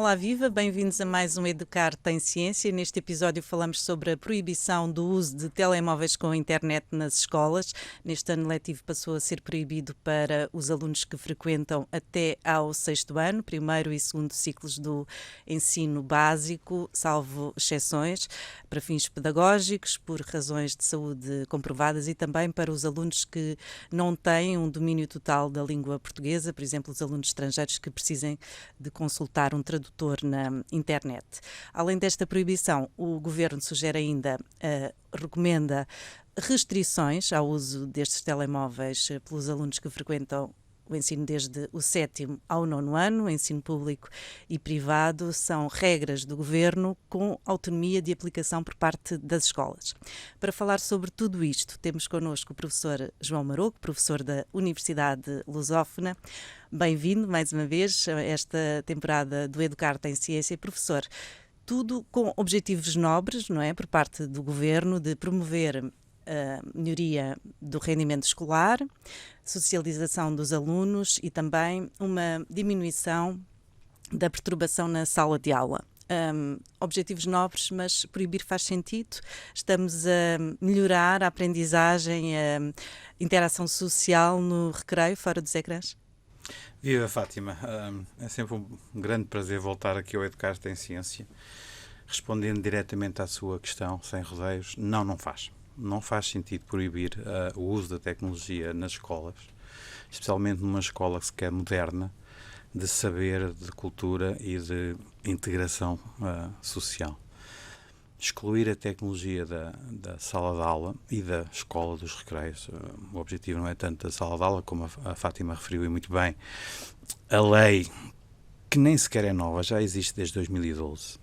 Olá, viva! Bem-vindos a mais um Educar Tem Ciência. Neste episódio falamos sobre a proibição do uso de telemóveis com a internet nas escolas. Neste ano letivo passou a ser proibido para os alunos que frequentam até ao 6º ano, primeiro e segundo ciclos do ensino básico, salvo exceções, para fins pedagógicos, por razões de saúde comprovadas e também para os alunos que não têm um domínio total da língua portuguesa, por exemplo, os alunos estrangeiros que precisem de consultar um tradutor na internet. Além desta proibição, o Governo sugere ainda, recomenda restrições ao uso destes telemóveis pelos alunos que frequentam o ensino desde o 7º ao 9º ano, ensino público e privado, são regras do Governo com autonomia de aplicação por parte das escolas. Para falar sobre tudo isto, temos connosco o professor João Maroco, professor da Universidade Lusófona. Bem-vindo mais uma vez a esta temporada do Educar Tem Ciência. Professor, tudo com objetivos nobres, não é, por parte do Governo, de promover a melhoria do rendimento escolar, socialização dos alunos e também uma diminuição da perturbação na sala de aula. Objetivos nobres, mas proibir faz sentido? Estamos a melhorar a aprendizagem, a interação social no recreio, fora dos ecrãs? Viva, Fátima! É sempre um grande prazer voltar aqui ao Educar Tem Ciência. Respondendo diretamente à sua questão, sem rodeios, não faz. Não faz sentido proibir o uso da tecnologia nas escolas, especialmente numa escola que se quer moderna, de saber, de cultura e de integração social. Excluir a tecnologia da sala de aula e da escola dos recreios. O objetivo não é tanto da sala de aula, como a Fátima referiu e muito bem. A lei, que nem sequer é nova, já existe desde 2012,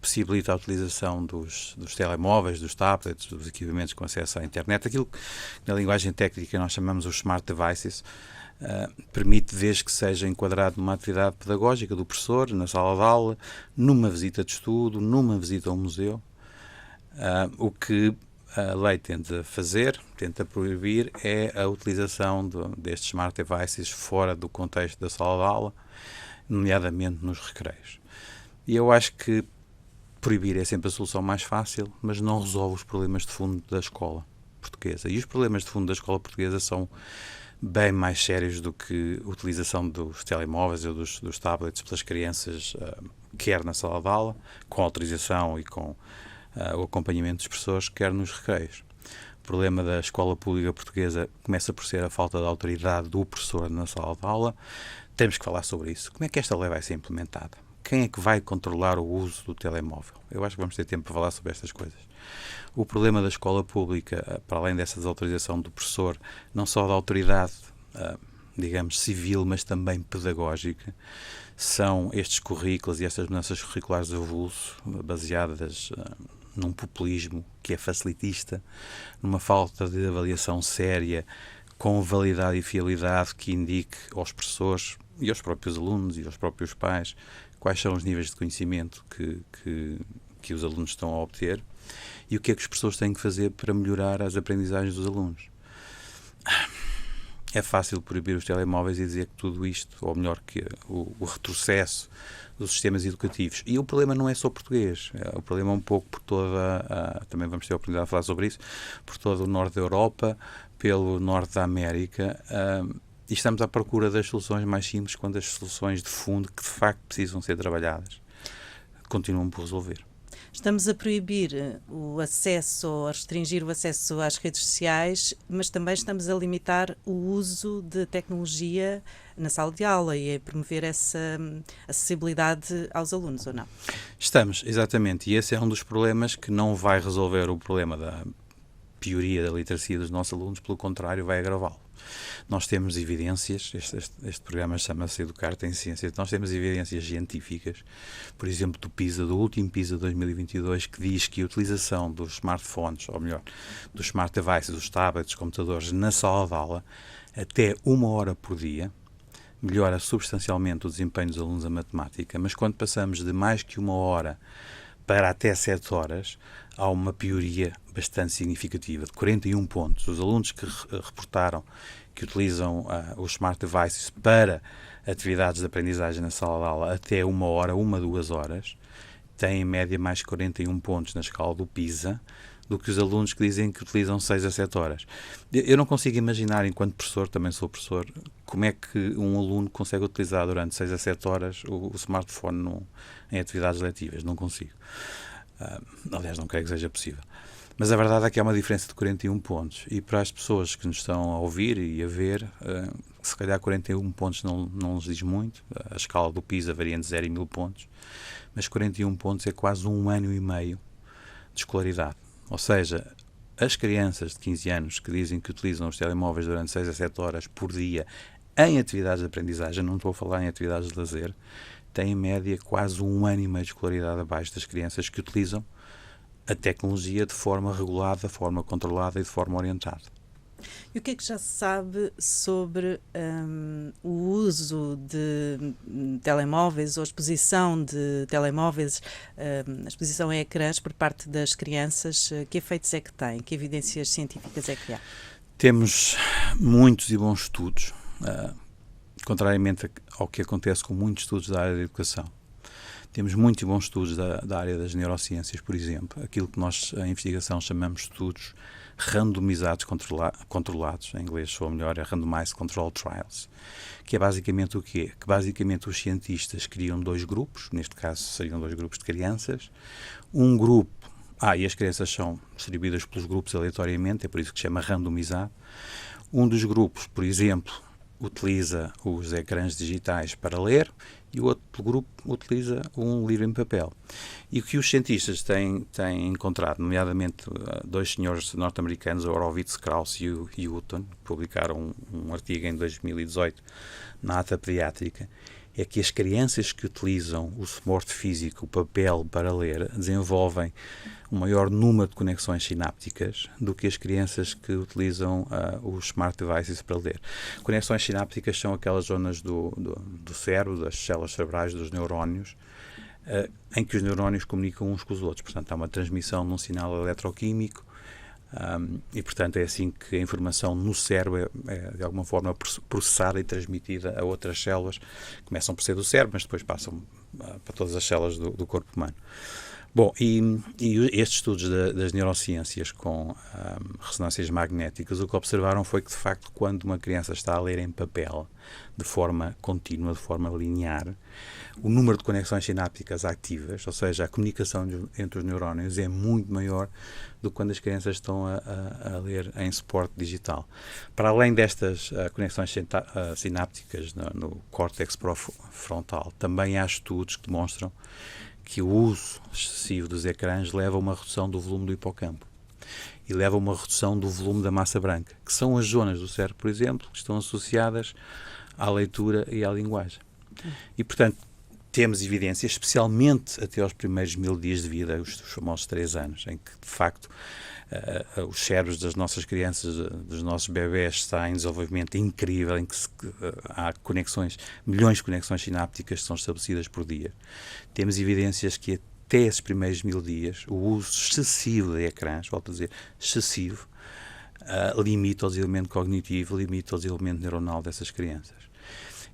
possibilita a utilização dos telemóveis, dos tablets, dos equipamentos com acesso à internet, aquilo que na linguagem técnica nós chamamos os smart devices, permite, desde que seja enquadrado numa atividade pedagógica do professor, na sala de aula, numa visita de estudo, numa visita ao museu. O que a lei tenta fazer, tenta proibir, é a utilização destes smart devices fora do contexto da sala de aula, nomeadamente nos recreios. E eu acho que proibir é sempre a solução mais fácil, mas não resolve os problemas de fundo da escola portuguesa. E os problemas de fundo da escola portuguesa são bem mais sérios do que a utilização dos telemóveis ou dos tablets pelas crianças, quer na sala de aula, com autorização e com o acompanhamento dos professores, quer nos recreios. O problema da escola pública portuguesa começa por ser a falta de autoridade do professor na sala de aula. Temos que falar sobre isso. Como é que esta lei vai ser implementada? Quem é que vai controlar o uso do telemóvel? Eu acho que vamos ter tempo para falar sobre estas coisas. O problema da escola pública, para além dessa desautorização do professor, não só da autoridade, digamos, civil, mas também pedagógica, são estes currículos e estas mudanças curriculares avulso, baseadas num populismo que é facilitista, numa falta de avaliação séria, com validade e fiabilidade que indique aos professores e aos próprios alunos e aos próprios pais quais são os níveis de conhecimento que os alunos estão a obter e o que é que os professores têm que fazer para melhorar as aprendizagens dos alunos. É fácil proibir os telemóveis e dizer que tudo isto, ou melhor, que o retrocesso dos sistemas educativos. E o problema não é só português, o problema é um pouco por também vamos ter a oportunidade de falar sobre isso, por todo o norte da Europa, pelo norte da América, e estamos à procura das soluções mais simples quando as soluções de fundo, que de facto precisam ser trabalhadas, continuam por resolver. Estamos a proibir o acesso, ou a restringir o acesso às redes sociais, mas também estamos a limitar o uso de tecnologia na sala de aula e a promover essa acessibilidade aos alunos, ou não? Estamos, exatamente, e esse é um dos problemas que não vai resolver o problema da pioria da literacia dos nossos alunos, pelo contrário, vai agravá-lo. Nós temos evidências, este programa chama-se Educar Tem Ciência, nós temos evidências científicas, por exemplo, do PISA, do último PISA 2022, que diz que a utilização dos smartphones, ou melhor, dos smart devices, dos tablets, dos computadores, na sala de aula, até 1 hora por dia, melhora substancialmente o desempenho dos alunos a matemática, mas quando passamos de mais que 1 hora para até 7 horas, há uma pioria bastante significativa, de 41 pontos. Os alunos que reportaram que utilizam os smart devices para atividades de aprendizagem na sala de aula até 1 hora, 2 horas, têm em média mais 41 pontos na escala do PISA do que os alunos que dizem que utilizam 6 a 7 horas. Eu não consigo imaginar, enquanto professor, também sou professor, como é que um aluno consegue utilizar durante 6 a 7 horas o smartphone em atividades letivas. Não consigo. Aliás, não creio que seja possível. Mas a verdade é que há uma diferença de 41 pontos. E para as pessoas que nos estão a ouvir e a ver, se calhar 41 pontos não nos diz muito. A escala do PISA varia entre 0 e 1000 pontos. Mas 41 pontos é quase 1 ano e meio de escolaridade. Ou seja, as crianças de 15 anos que dizem que utilizam os telemóveis durante 6 a 7 horas por dia em atividades de aprendizagem, não estou a falar em atividades de lazer, têm em média quase 1 ano e meio de escolaridade abaixo das crianças que utilizam a tecnologia de forma regulada, de forma controlada e de forma orientada. E o que é que já se sabe sobre o uso de telemóveis ou a exposição de telemóveis, a exposição a ecrãs por parte das crianças? Que efeitos é que tem? Que evidências científicas é que há? Temos muitos e bons estudos, contrariamente ao que acontece com muitos estudos da área da educação. Temos muitos e bons estudos da área das neurociências, por exemplo, aquilo que nós, em investigação, chamamos de estudos randomizados controlados, em inglês soa melhor, é Randomized Control Trials, que é basicamente o quê? Que basicamente os cientistas criam 2 grupos, neste caso seriam 2 grupos de crianças, um grupo, e as crianças são distribuídas pelos grupos aleatoriamente, é por isso que se chama randomizado. Um dos grupos, por exemplo, utiliza os ecrãs digitais para ler e o outro grupo utiliza um livro em papel. E o que os cientistas têm encontrado, nomeadamente 2 senhores norte-americanos, Horowitz, Krauss e Hutton, que publicaram um artigo em 2018 na Ata Pediátrica, é que as crianças que utilizam o suporte físico, o papel para ler, desenvolvem um maior número de conexões sinápticas do que as crianças que utilizam os smart devices para ler. Conexões sinápticas são aquelas zonas do cérebro, das células cerebrais, dos neurónios, em que os neurónios comunicam uns com os outros. Portanto, há uma transmissão num sinal eletroquímico e, portanto, é assim que a informação no cérebro é de alguma forma processada e transmitida a outras células. Começam por ser do cérebro, mas depois passam para todas as células do corpo humano. Bom, e estes estudos das neurociências com ressonâncias magnéticas, o que observaram foi que, de facto, quando uma criança está a ler em papel, de forma contínua, de forma linear, o número de conexões sinápticas ativas, ou seja, a comunicação entre os neurónios, é muito maior do que quando as crianças estão a ler em suporte digital. Para além destas conexões sinápticas no córtex frontal, também há estudos que demonstram que o uso excessivo dos ecrãs leva a uma redução do volume do hipocampo e leva a uma redução do volume da massa branca, que são as zonas do cérebro, por exemplo, que estão associadas à leitura e à linguagem. E, portanto, temos evidência, especialmente até aos primeiros 1000 dias de vida, os famosos 3 anos, em que, de facto, os cérebros das nossas crianças, dos nossos bebés, está em desenvolvimento incrível, em que há conexões, milhões de conexões sinápticas que são estabelecidas por dia. Temos evidências que até esses primeiros 1000 dias, o uso excessivo de ecrãs, volto a dizer, excessivo, limita o desenvolvimento cognitivo, limita o desenvolvimento neuronal dessas crianças.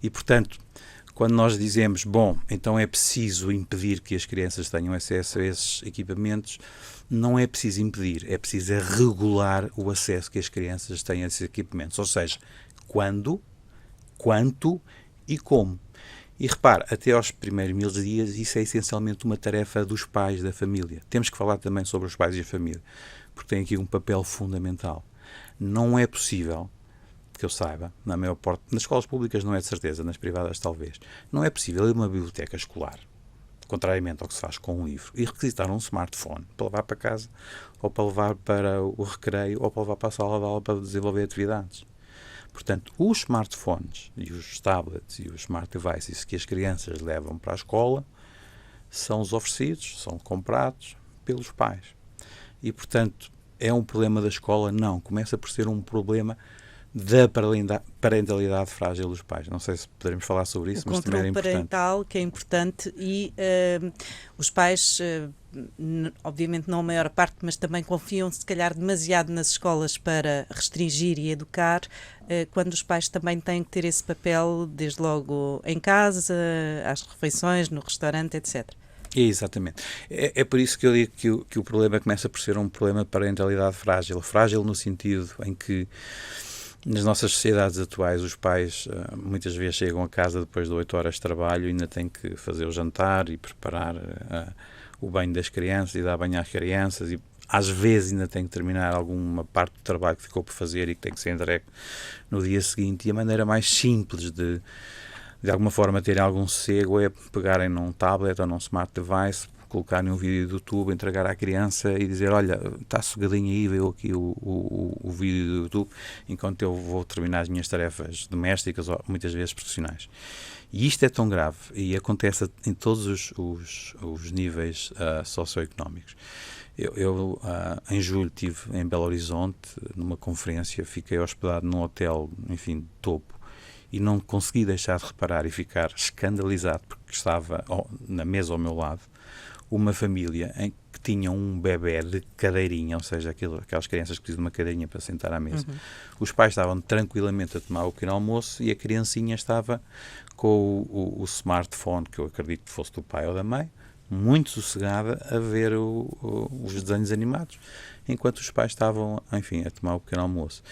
E, portanto, quando nós dizemos, bom, então é preciso impedir que as crianças tenham acesso a esses equipamentos, não é preciso impedir, é preciso regular o acesso que as crianças têm a esses equipamentos. Ou seja, quando, quanto e como. E repare, até aos primeiros 1000 dias, isso é essencialmente uma tarefa dos pais da família. Temos que falar também sobre os pais e a família, porque tem aqui um papel fundamental. Não é possível, que eu saiba, na maior parte, nas escolas públicas não é de certeza, nas privadas talvez, não é possível ir a uma biblioteca escolar, contrariamente ao que se faz com um livro, e requisitar um smartphone para levar para casa, ou para levar para o recreio, ou para levar para a sala de aula para desenvolver atividades. Portanto, os smartphones e os tablets e os smart devices que as crianças levam para a escola são os oferecidos, são comprados pelos pais. E, portanto, é um problema da escola? Não. Começa por ser um problema da parentalidade frágil dos pais. Não sei se poderemos falar sobre isso, mas também é importante. O controle parental, que é importante, e os pais, obviamente não a maior parte, mas também confiam se calhar demasiado nas escolas para restringir e educar, quando os pais também têm que ter esse papel, desde logo em casa, às refeições, no restaurante, etc. Exatamente. É por isso que eu digo que o problema começa por ser um problema de parentalidade frágil. Frágil no sentido em que nas nossas sociedades atuais os pais muitas vezes chegam a casa depois de 8 horas de trabalho e ainda têm que fazer o jantar e preparar o banho das crianças e dar banho às crianças e às vezes ainda têm que terminar alguma parte do trabalho que ficou por fazer e que tem que ser entregue no dia seguinte. E a maneira mais simples de alguma forma terem algum sossego é pegarem num tablet ou num smart device, colocarem um vídeo do YouTube, entregar à criança e dizer, olha, está sossegadinho aí, veio aqui o vídeo do YouTube, enquanto eu vou terminar as minhas tarefas domésticas ou muitas vezes profissionais. E isto é tão grave e acontece em todos os níveis socioeconómicos. Eu em julho estive em Belo Horizonte, numa conferência, fiquei hospedado num hotel, enfim, de topo, e não consegui deixar de reparar e ficar escandalizado porque estava na mesa ao meu lado uma família em que tinha um bebé de cadeirinha, ou seja, aquelas crianças que precisam de uma cadeirinha para sentar à mesa. Uhum. Os pais estavam tranquilamente a tomar o pequeno almoço e a criancinha estava com o smartphone, que eu acredito que fosse do pai ou da mãe, muito sossegada a ver os desenhos animados, enquanto os pais estavam, enfim, a tomar o pequeno almoço.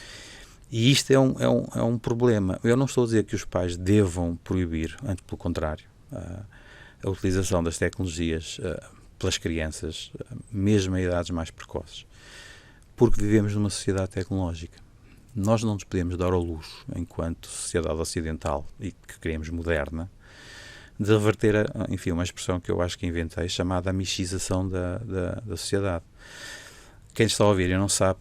E isto é um problema. Eu não estou a dizer que os pais devam proibir, antes pelo contrário, a utilização das tecnologias pelas crianças, mesmo a idades mais precoces, porque vivemos numa sociedade tecnológica. Nós não nos podemos dar ao luxo, enquanto sociedade ocidental e que queremos moderna, de reverter, enfim, uma expressão que eu acho que inventei, chamada amichização da sociedade. Quem está a ouvir e não sabe,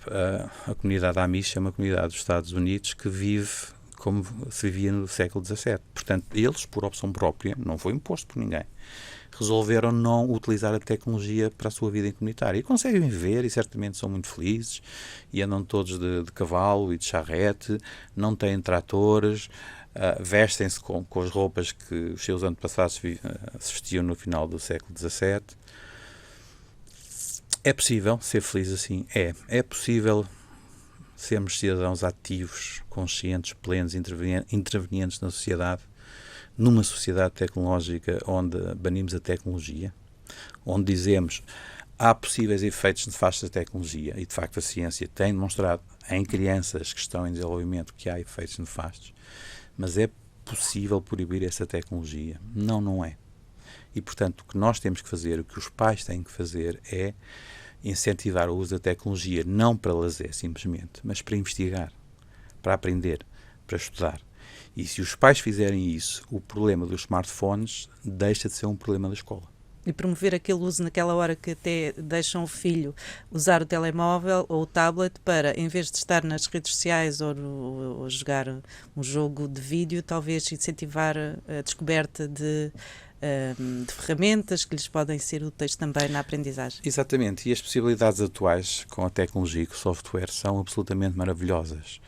a comunidade Amish é uma comunidade dos Estados Unidos que vive como se vivia no século XVII. Portanto, eles, por opção própria, não foi imposto por ninguém, resolveram não utilizar a tecnologia para a sua vida comunitária. E conseguem viver e certamente são muito felizes e andam todos de cavalo e de charrete, não têm tratores, vestem-se com as roupas que os seus antepassados se vestiam no final do século XVII. É possível ser feliz assim? É possível sermos cidadãos ativos, conscientes, plenos, intervenientes na sociedade, numa sociedade tecnológica onde banimos a tecnologia, onde dizemos há possíveis efeitos nefastos da tecnologia e, de facto, a ciência tem demonstrado em crianças que estão em desenvolvimento que há efeitos nefastos, mas é possível proibir essa tecnologia? Não é. E, portanto, o que nós temos que fazer, o que os pais têm que fazer é incentivar o uso da tecnologia, não para lazer simplesmente, mas para investigar, para aprender, para estudar. E se os pais fizerem isso, o problema dos smartphones deixa de ser um problema da escola. E promover aquele uso naquela hora que até deixam o filho usar o telemóvel ou o tablet para, em vez de estar nas redes sociais ou jogar um jogo de vídeo, talvez incentivar a descoberta de ferramentas que lhes podem ser úteis também na aprendizagem. Exatamente, e as possibilidades atuais com a tecnologia e com o software são absolutamente maravilhosas.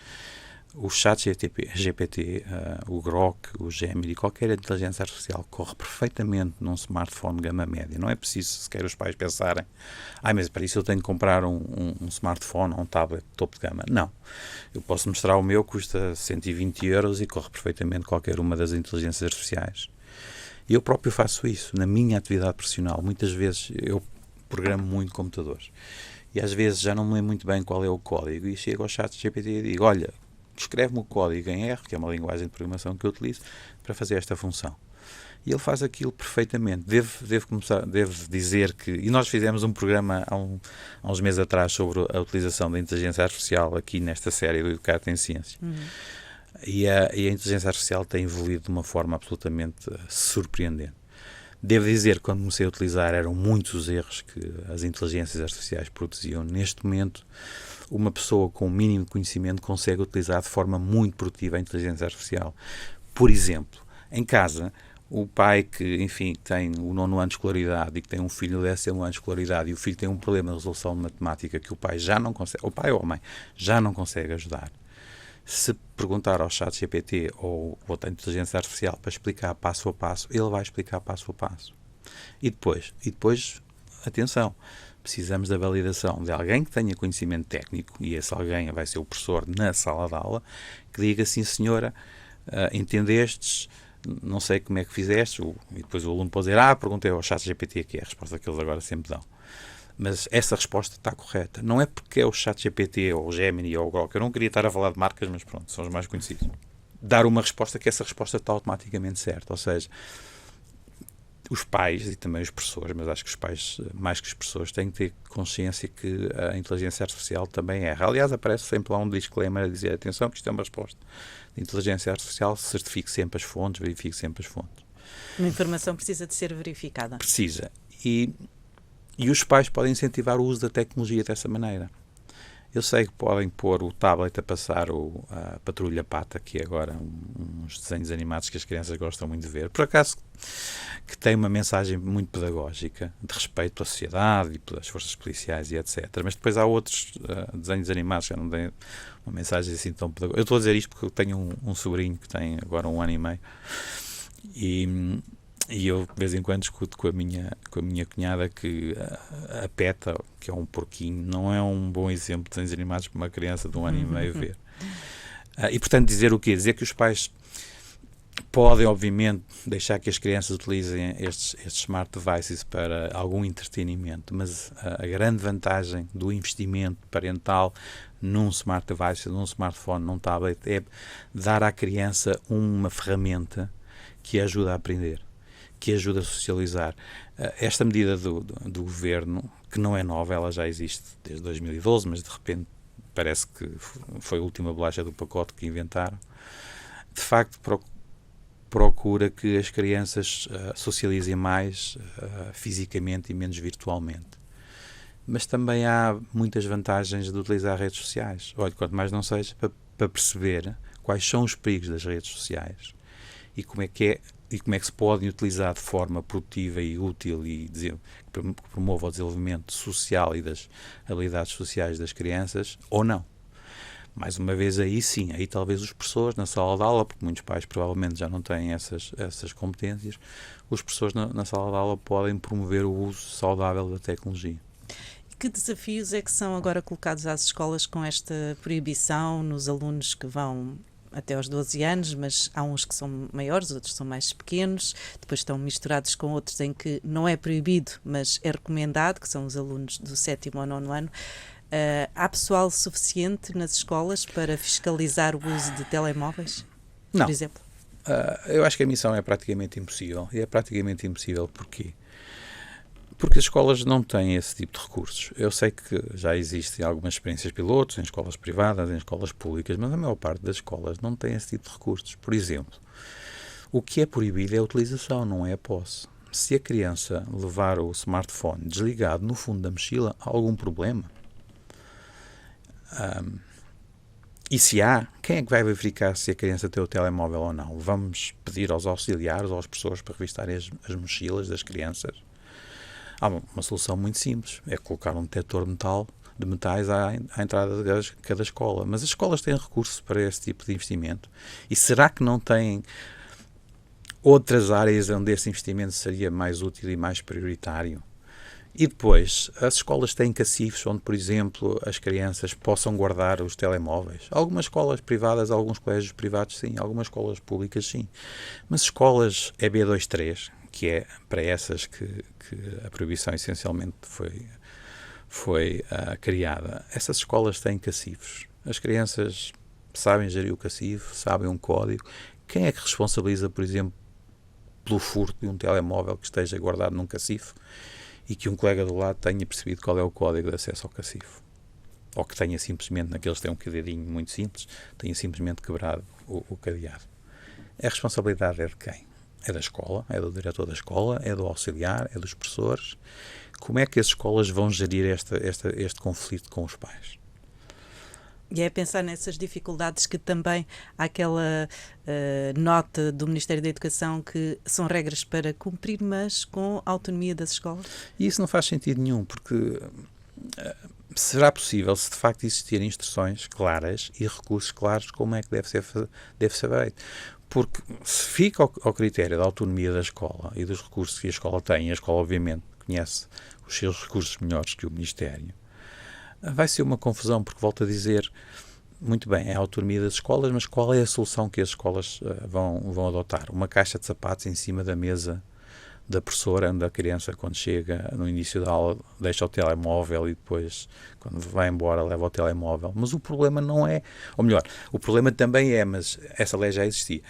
O ChatGPT, o Grok, o Gemini, qualquer inteligência artificial corre perfeitamente num smartphone gama média. Não é preciso sequer os pais pensarem mas para isso eu tenho que comprar um smartphone ou um tablet topo de gama. Não. Eu posso mostrar o meu, custa 120 euros e corre perfeitamente qualquer uma das inteligências artificiais. E eu próprio faço isso na minha atividade profissional. Muitas vezes eu programo muito computadores e às vezes já não me lembro muito bem qual é o código e chego ao ChatGPT e digo, olha, escreve-me o código em R, que é uma linguagem de programação que eu utilizo, para fazer esta função. E ele faz aquilo perfeitamente. Devo dizer que... E nós fizemos um programa há uns meses atrás sobre a utilização da inteligência artificial aqui nesta série do Educar em Ciência. E a inteligência artificial tem evoluído de uma forma absolutamente surpreendente. Devo dizer que quando comecei a utilizar eram muitos os erros que as inteligências artificiais produziam. Neste momento, uma pessoa com o mínimo de conhecimento consegue utilizar de forma muito produtiva a inteligência artificial. Por exemplo, em casa, o pai que, enfim, tem o 9º ano de escolaridade e que tem um filho de 10º ano de escolaridade e o filho tem um problema de resolução de matemática que o pai já não consegue, o pai ou a mãe, já não consegue ajudar. Se perguntar ao ChatGPT ou outra inteligência artificial para explicar passo a passo, ele vai explicar passo a passo. E depois, atenção, precisamos da validação de alguém que tenha conhecimento técnico, e esse alguém vai ser o professor na sala de aula, que diga assim, senhora, entendestes, não sei como é que fizeste, e depois o aluno pode dizer, perguntei ao ChatGPT, que é a resposta que eles agora sempre dão. Mas essa resposta está correta. Não é porque é o ChatGPT, ou o Gemini, ou o Grok. Eu não queria estar a falar de marcas, mas pronto, são os mais conhecidos. Dar uma resposta que essa resposta está automaticamente certa. Ou seja, os pais e também os professores, mas acho que os pais, mais que os professores, têm que ter consciência que a inteligência artificial também erra. Aliás, aparece sempre lá um disclaimer a dizer, atenção, que isto é uma resposta de inteligência artificial, certifique sempre as fontes, verifique sempre as fontes. Uma informação precisa de ser verificada. Precisa. E os pais podem incentivar o uso da tecnologia dessa maneira. Eu sei que podem pôr o tablet a passar a Patrulha Pata, que é agora uns desenhos animados que as crianças gostam muito de ver. Por acaso, que tem uma mensagem muito pedagógica, de respeito pela sociedade e pelas forças policiais e etc. Mas depois há outros desenhos animados que não têm uma mensagem assim tão pedagógica. Eu estou a dizer isto porque eu tenho um sobrinho que tem agora 1 ano e meio. E eu, de vez em quando, discuto com a minha cunhada que a PETA, que é um porquinho, não é um bom exemplo de desenhos animados para uma criança de 1 ano e meio ver. E, portanto, dizer o quê? Dizer que os pais podem, obviamente, deixar que as crianças utilizem estes smart devices para algum entretenimento, mas a grande vantagem do investimento parental num smart device, num smartphone, num tablet, é dar à criança uma ferramenta que a ajuda a aprender, que ajuda a socializar. Esta medida do governo, que não é nova, ela já existe desde 2012, mas de repente parece que foi a última bolacha do pacote que inventaram, de facto procura que as crianças socializem mais fisicamente e menos virtualmente. Mas também há muitas vantagens de utilizar redes sociais. Olha, quanto mais não seja, para perceber quais são os perigos das redes sociais e como é que se podem utilizar de forma produtiva e útil e que promova o desenvolvimento social e das habilidades sociais das crianças, ou não. Mais uma vez, aí sim, aí talvez os professores na sala de aula, porque muitos pais provavelmente já não têm essas competências, os professores na sala de aula podem promover o uso saudável da tecnologia. Que desafios é que são agora colocados às escolas com esta proibição nos alunos que vão até aos 12 anos, mas há uns que são maiores, outros são mais pequenos, depois estão misturados com outros em que não é proibido, mas é recomendado, que são os alunos do 7º ou 9º ano. Há pessoal suficiente nas escolas para fiscalizar o uso de telemóveis, por exemplo? Eu acho que a missão é praticamente impossível. E é praticamente impossível porquê? Porque as escolas não têm esse tipo de recursos. Eu sei que já existem algumas experiências pilotos em escolas privadas, em escolas públicas, mas a maior parte das escolas não tem esse tipo de recursos. Por exemplo, o que é proibido é a utilização, não é a posse. Se a criança levar o smartphone desligado no fundo da mochila, há algum problema? E se há, quem é que vai verificar se a criança tem o telemóvel ou não? Vamos pedir aos auxiliares, aos professores para revistarem as mochilas das crianças? Há uma solução muito simples, é colocar um detector de metais à entrada de cada escola. Mas as escolas têm recursos para esse tipo de investimento? E será que não têm outras áreas onde esse investimento seria mais útil e mais prioritário? E depois, as escolas têm cacifes onde, por exemplo, as crianças possam guardar os telemóveis. Algumas escolas privadas, alguns colégios privados, sim. Algumas escolas públicas, sim. Mas escolas EB23, que é para essas que a proibição essencialmente foi criada, essas escolas têm cacifes. As crianças sabem gerir o cacifo, sabem um código. Quem é que responsabiliza, por exemplo, pelo furto de um telemóvel que esteja guardado num cacifo e que um colega do lado tenha percebido qual é o código de acesso ao cacifo? Ou que tenha simplesmente, naqueles que têm um cadeadinho muito simples, tenha simplesmente quebrado o cadeado. A responsabilidade é de quem? É da escola, é do diretor da escola, é do auxiliar, é dos professores. Como é que as escolas vão gerir este conflito com os pais? E é pensar nessas dificuldades que também há aquela nota do Ministério da Educação que são regras para cumprir, mas com a autonomia das escolas? E isso não faz sentido nenhum, porque será possível se de facto existirem instruções claras e recursos claros como é que deve ser feito. Porque se fica ao critério da autonomia da escola e dos recursos que a escola tem, e a escola obviamente conhece os seus recursos melhores que o Ministério, vai ser uma confusão, porque volto a dizer, muito bem, é a autonomia das escolas, mas qual é a solução que as escolas vão adotar? Uma caixa de sapatos em cima da mesa da professora, onde a criança, quando chega no início da aula, deixa o telemóvel e depois, quando vai embora, leva o telemóvel. Mas o problema não é, ou melhor, o problema também é, mas essa lei já existia.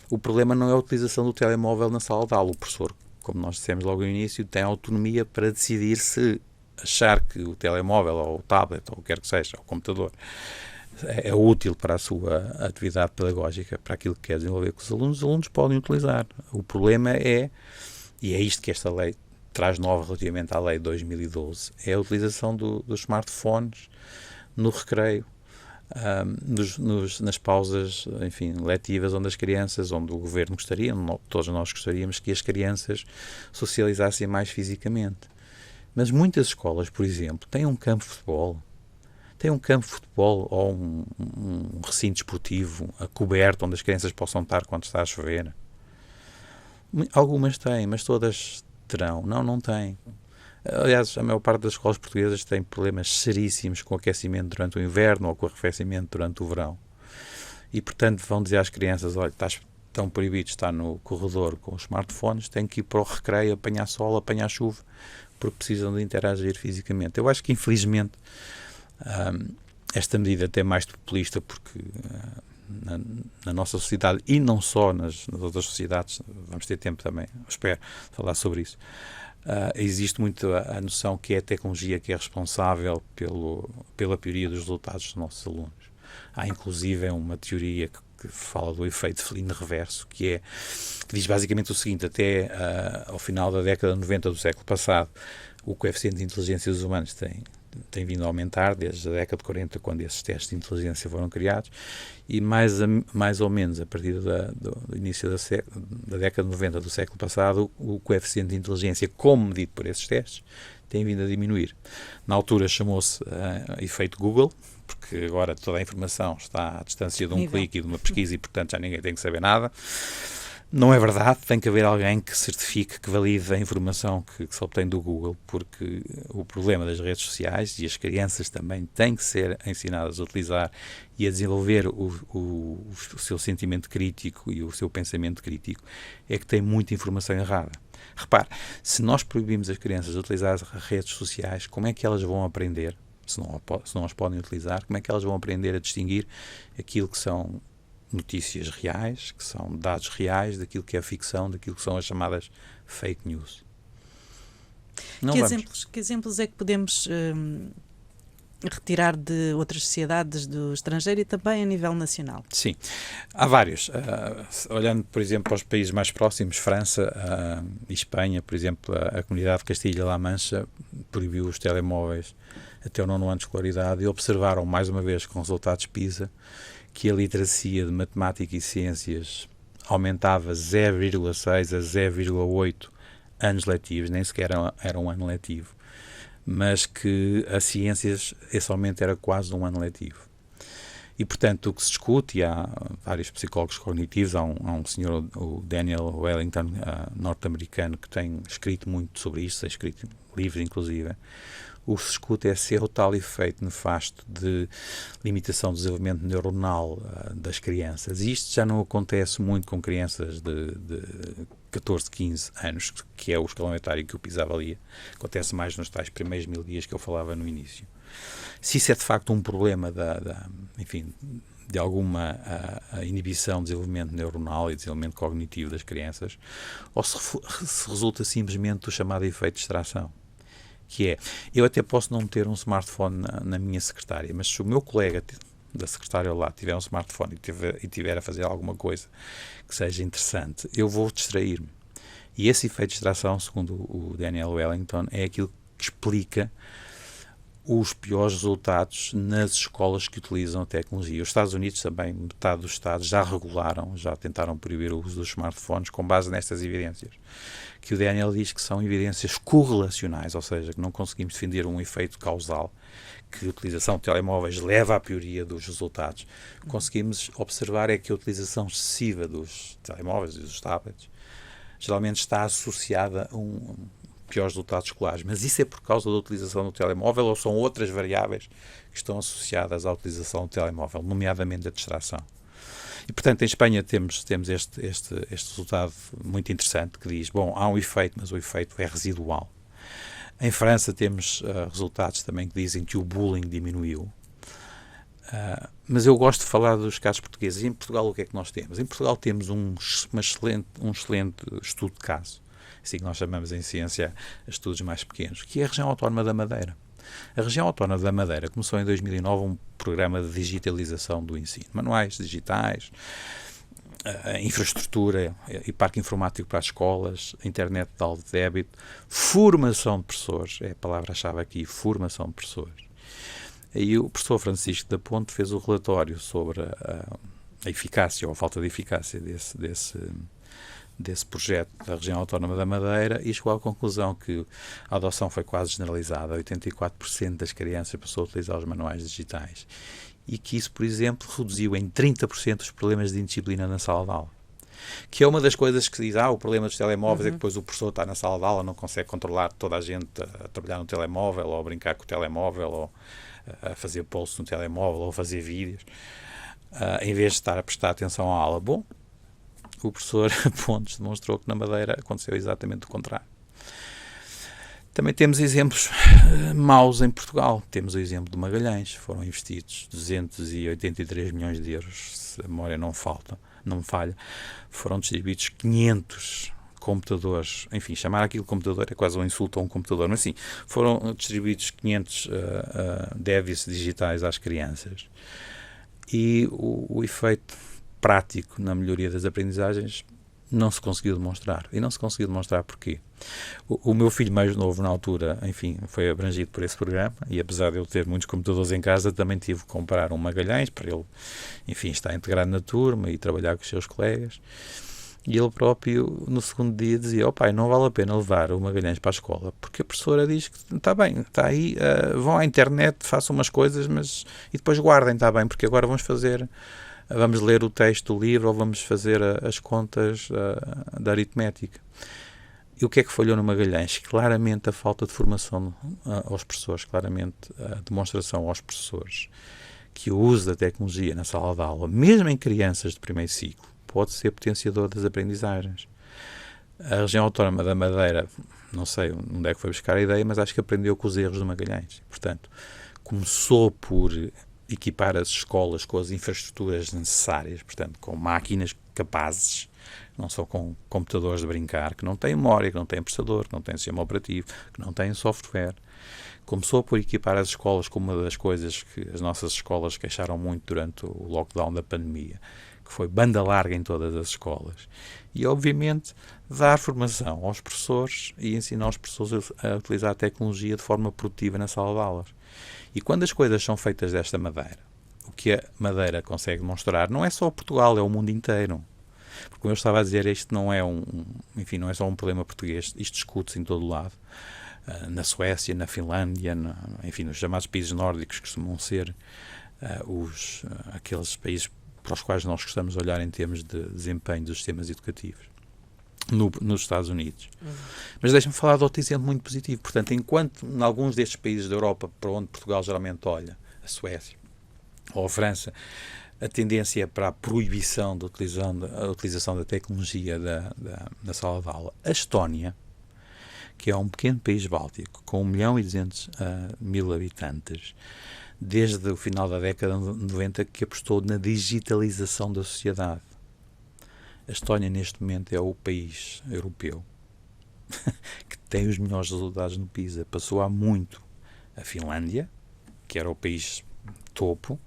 O problema não é a utilização do telemóvel na sala de aula. O professor, como nós dissemos logo no início, tem autonomia para decidir se achar que o telemóvel, ou o tablet, ou o que quer que seja, ou o computador, é útil para a sua atividade pedagógica, para aquilo que quer desenvolver com os alunos podem utilizar. O problema é, e é isto que esta lei traz nova relativamente à lei de 2012, é a utilização dos smartphones no recreio, nas pausas, enfim, letivas, onde as crianças, onde o governo gostaria, todos nós gostaríamos que as crianças socializassem mais fisicamente. Mas muitas escolas, por exemplo, têm um campo de futebol, ou um recinto esportivo coberto onde as crianças possam estar quando está a chover. Algumas têm, mas todas terão. Não têm. Aliás, a maior parte das escolas portuguesas tem problemas seríssimos com o aquecimento durante o inverno ou com o arrefecimento durante o verão. E, portanto, vão dizer às crianças, olha, estão proibidos de estar no corredor com os smartphones, têm que ir para o recreio, apanhar sol, apanhar chuva, porque precisam de interagir fisicamente. Eu acho que, infelizmente, esta medida até é mais populista, porque na nossa sociedade, e não só nas outras sociedades, vamos ter tempo também, espero, de falar sobre isso, existe muito a noção que é a tecnologia que é responsável pela pioria dos resultados dos nossos alunos. Há inclusive uma teoria que fala do efeito felino reverso, que diz basicamente o seguinte: até ao final da década de 90 do século passado, o coeficiente de inteligência dos humanos tem vindo a aumentar, desde a década de 40, quando esses testes de inteligência foram criados, e mais ou menos a partir do início da década de 90 do século passado, o coeficiente de inteligência, como medido por esses testes, tem vindo a diminuir. Na altura chamou-se efeito Google, porque agora toda a informação está à distância de um clique e de uma pesquisa e, portanto, já ninguém tem que saber nada. Não é verdade, tem que haver alguém que certifique, que valide a informação que se obtém do Google, porque o problema das redes sociais, e as crianças também têm que ser ensinadas a utilizar e a desenvolver o seu sentimento crítico e o seu pensamento crítico, é que tem muita informação errada. Repare, se nós proibimos as crianças de utilizar as redes sociais, como é que elas vão aprender, se não as podem utilizar, como é que elas vão aprender a distinguir aquilo que são notícias reais, que são dados reais, daquilo que é ficção, daquilo que são as chamadas fake news? Que exemplos é que podemos retirar de outras sociedades do estrangeiro e também a nível nacional? Sim, há vários. Olhando, por exemplo, para os países mais próximos, França e Espanha, por exemplo, a comunidade de Castilha-La Mancha proibiu os telemóveis até o 9º ano de escolaridade e observaram, mais uma vez, com resultados PISA, que a literacia de matemática e ciências aumentava 0,6 a 0,8 anos letivos, nem sequer era um ano letivo, mas que a ciências esse aumento era quase um ano letivo. E, portanto, o que se discute, e há vários psicólogos cognitivos, há um senhor, o Daniel Wellington, norte-americano, que tem escrito muito sobre isto, tem escrito livros, inclusive. O que se discute é se é o tal efeito nefasto de limitação do desenvolvimento neuronal das crianças. E isto já não acontece muito com crianças de 14, 15 anos, que é o escalão etário que o PISA avalia. Acontece mais nos tais primeiros 1000 dias que eu falava no início. Se isso é de facto um problema de alguma inibição do desenvolvimento neuronal e desenvolvimento cognitivo das crianças, ou se resulta simplesmente do chamado efeito de distração. Que é, eu até posso não ter um smartphone na minha secretária, mas se o meu colega da secretária ao lado tiver um smartphone e tiver a fazer alguma coisa que seja interessante, eu vou distrair-me. E esse efeito de distração, segundo o Daniel Wellington, é aquilo que explica os piores resultados nas escolas que utilizam a tecnologia. Os Estados Unidos também, metade dos estados já regularam, já tentaram proibir o uso dos smartphones com base nestas evidências, que o Daniel diz que são evidências correlacionais, ou seja, que não conseguimos defender um efeito causal, que a utilização de telemóveis leva à pioria dos resultados, conseguimos observar é que a utilização excessiva dos telemóveis e dos tablets geralmente está associada a piores resultados escolares. Mas isso é por causa da utilização do telemóvel ou são outras variáveis que estão associadas à utilização do telemóvel, nomeadamente a distração? E, portanto, em Espanha temos este resultado muito interessante que diz, bom, há um efeito, mas o efeito é residual. Em França temos resultados também que dizem que o bullying diminuiu. Mas eu gosto de falar dos casos portugueses. E em Portugal o que é que nós temos? Em Portugal temos um excelente estudo de caso, assim que nós chamamos em ciência estudos mais pequenos, que é a região autónoma da Madeira. A região autónoma da Madeira começou em 2009 um programa de digitalização do ensino. Manuais digitais, infraestrutura e parque informático para as escolas, internet de alto débito, formação de professores, é a palavra-chave aqui, formação de professores. Aí o professor Francisco da Ponte fez o relatório sobre a eficácia ou a falta de eficácia desse projeto da região autónoma da Madeira e chegou à conclusão que a adoção foi quase generalizada, 84% das crianças passou a utilizar os manuais digitais e que isso, por exemplo, reduziu em 30% os problemas de indisciplina na sala de aula. Que é uma das coisas que se diz, o problema dos telemóveis é que depois o professor está na sala de aula, não consegue controlar toda a gente a trabalhar no telemóvel ou a brincar com o telemóvel ou a fazer posts no telemóvel ou a fazer vídeos, em vez de estar a prestar atenção à aula. Bom, o professor Pontes demonstrou que na Madeira aconteceu exatamente o contrário. Também temos exemplos maus em Portugal. Temos o exemplo de Magalhães. Foram investidos 283 milhões de euros, se a memória não me falha. Foram distribuídos 500 computadores. Enfim, chamar aquilo de computador é quase um insulto a um computador. Mas sim, foram distribuídos 500 débitos digitais às crianças. E o efeito prático na melhoria das aprendizagens não se conseguiu demonstrar. E não se conseguiu demonstrar porquê? O meu filho mais novo, na altura, enfim, foi abrangido por esse programa e apesar de eu ter muitos computadores em casa, também tive que comprar um Magalhães para ele, enfim, estar integrado na turma e trabalhar com os seus colegas. E ele próprio, no segundo dia, dizia, pai, não vale a pena levar o Magalhães para a escola, porque a professora diz que está bem, está aí, vão à internet, façam umas coisas, mas e depois guardem, está bem, porque agora vamos ler o texto do livro ou vamos fazer as contas da aritmética. E o que é que falhou no Magalhães? Claramente a falta de formação aos professores, claramente a demonstração aos professores que o uso da tecnologia na sala de aula, mesmo em crianças de primeiro ciclo, pode ser potenciador das aprendizagens. A região autónoma da Madeira, não sei onde é que foi buscar a ideia, mas acho que aprendeu com os erros do Magalhães. Portanto, começou por equipar as escolas com as infraestruturas necessárias, portanto, com máquinas capazes, não só com computadores de brincar, que não têm memória, que não têm processador, que não têm sistema operativo, que não têm software. Começou por equipar as escolas com uma das coisas que as nossas escolas queixaram muito durante o lockdown da pandemia, que foi banda larga em todas as escolas. E, obviamente, dar formação aos professores e ensinar os professores a utilizar a tecnologia de forma produtiva na sala de aulas. E quando as coisas são feitas desta maneira, o que a Madeira consegue demonstrar não é só Portugal, é o mundo inteiro. Porque, como eu estava a dizer, isto não é não é só um problema português, isto discute-se em todo o lado. Na Suécia, na Finlândia, enfim, nos chamados países nórdicos costumam ser aqueles países para os quais nós gostamos de olhar em termos de desempenho dos sistemas educativos. Nos Estados Unidos. Mas deixa-me falar de outro exemplo muito positivo. Portanto, enquanto em alguns destes países da Europa, para onde Portugal geralmente olha, a Suécia ou a França, a tendência é para a proibição da utilização da tecnologia da sala de aula. A Estónia, que é um pequeno país báltico, com 1.200.000 habitantes, desde o final da década de 90, que apostou na digitalização da sociedade. A Estónia, neste momento, é o país europeu que tem os melhores resultados no PISA. Passou há muito a Finlândia, que era o país topo.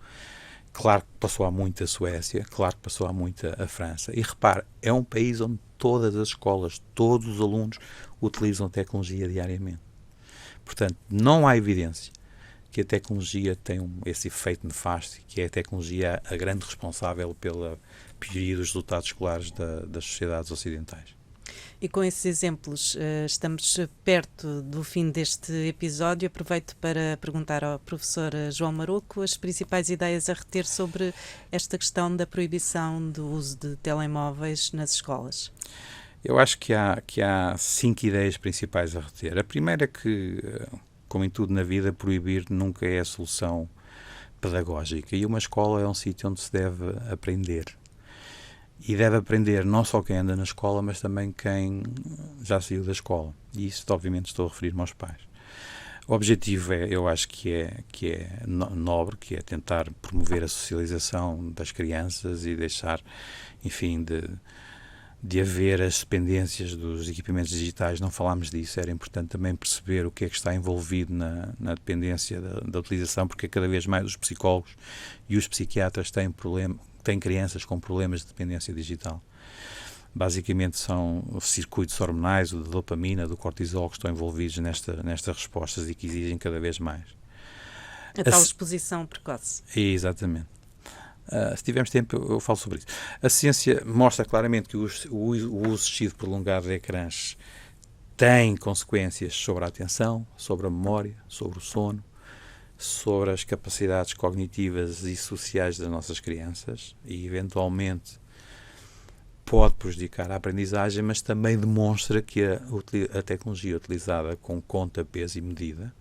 Claro que passou há muito a Suécia, claro que passou há muito a França. E repare, é um país onde todas as escolas, todos os alunos utilizam tecnologia diariamente. Portanto, não há evidência que a tecnologia tem esse efeito nefasto, que é a tecnologia a grande responsável pela pioria dos resultados escolares das sociedades ocidentais. E com esses exemplos, estamos perto do fim deste episódio. Aproveito para perguntar ao professor João Maroco as principais ideias a reter sobre esta questão da proibição do uso de telemóveis nas escolas. Eu acho que há 5 ideias principais a reter. A primeira é que, como em tudo na vida, proibir nunca é a solução pedagógica. E uma escola é um sítio onde se deve aprender. E deve aprender não só quem anda na escola, mas também quem já saiu da escola. E isso, obviamente, estou a referir-me aos pais. O objetivo eu acho que é nobre, que é tentar promover a socialização das crianças e deixar, enfim, de haver as dependências dos equipamentos digitais. Não falámos disso, era importante também perceber o que é que está envolvido na dependência da utilização, porque cada vez mais os psicólogos e os psiquiatras têm crianças com problemas de dependência digital. Basicamente são circuitos hormonais, o de dopamina, do cortisol, que estão envolvidos nestas respostas e que exigem cada vez mais. A tal exposição precoce. Exatamente. Se tivermos tempo, eu falo sobre isso. A ciência mostra claramente que o uso excessivo prolongado de ecrãs tem consequências sobre a atenção, sobre a memória, sobre o sono, sobre as capacidades cognitivas e sociais das nossas crianças e, eventualmente, pode prejudicar a aprendizagem, mas também demonstra que a tecnologia utilizada com conta, peso e medida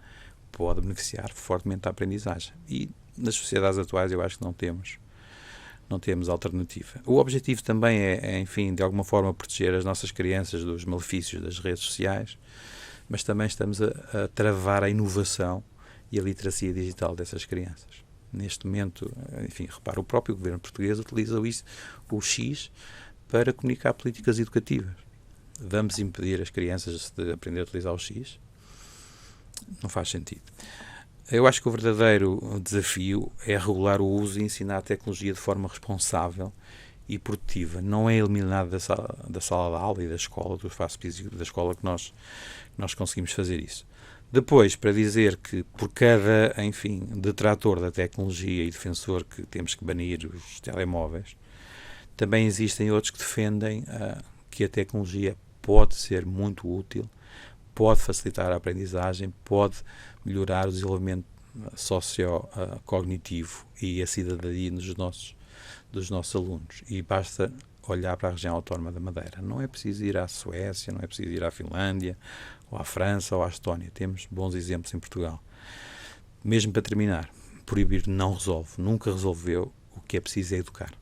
pode beneficiar fortemente a aprendizagem. E nas sociedades atuais eu acho que não temos alternativa. O objetivo também é, enfim, de alguma forma proteger as nossas crianças dos malefícios das redes sociais, mas também estamos a travar a inovação e a literacia digital dessas crianças. Neste momento, enfim, repara, o próprio governo português utiliza o X para comunicar políticas educativas. Vamos impedir as crianças de aprender a utilizar o X? Não faz sentido. Eu acho que o verdadeiro desafio é regular o uso e ensinar a tecnologia de forma responsável e produtiva. Não é eliminado da sala de aula e da escola, do espaço físico da escola, que nós conseguimos fazer isso. Depois, para dizer que por cada, enfim, detrator da tecnologia e defensor que temos que banir os telemóveis, também existem outros que defendem que a tecnologia pode ser muito útil, pode facilitar a aprendizagem, pode melhorar o desenvolvimento socio-cognitivo e a cidadania dos nossos alunos. E basta olhar para a região autónoma da Madeira. Não é preciso ir à Suécia, não é preciso ir à Finlândia, ou à França, ou à Estónia. Temos bons exemplos em Portugal. Mesmo para terminar, proibir não resolve. Nunca resolveu. O que é preciso é educar.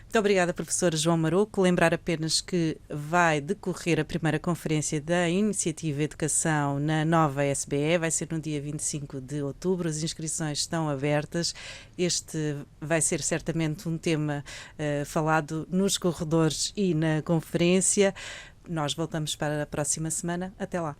Muito obrigada, professor João Maroco. Lembrar apenas que vai decorrer a primeira conferência da Iniciativa Educação na nova SBE, vai ser no dia 25 de outubro, as inscrições estão abertas. Este vai ser certamente um tema falado nos corredores e na conferência. Nós voltamos para a próxima semana. Até lá.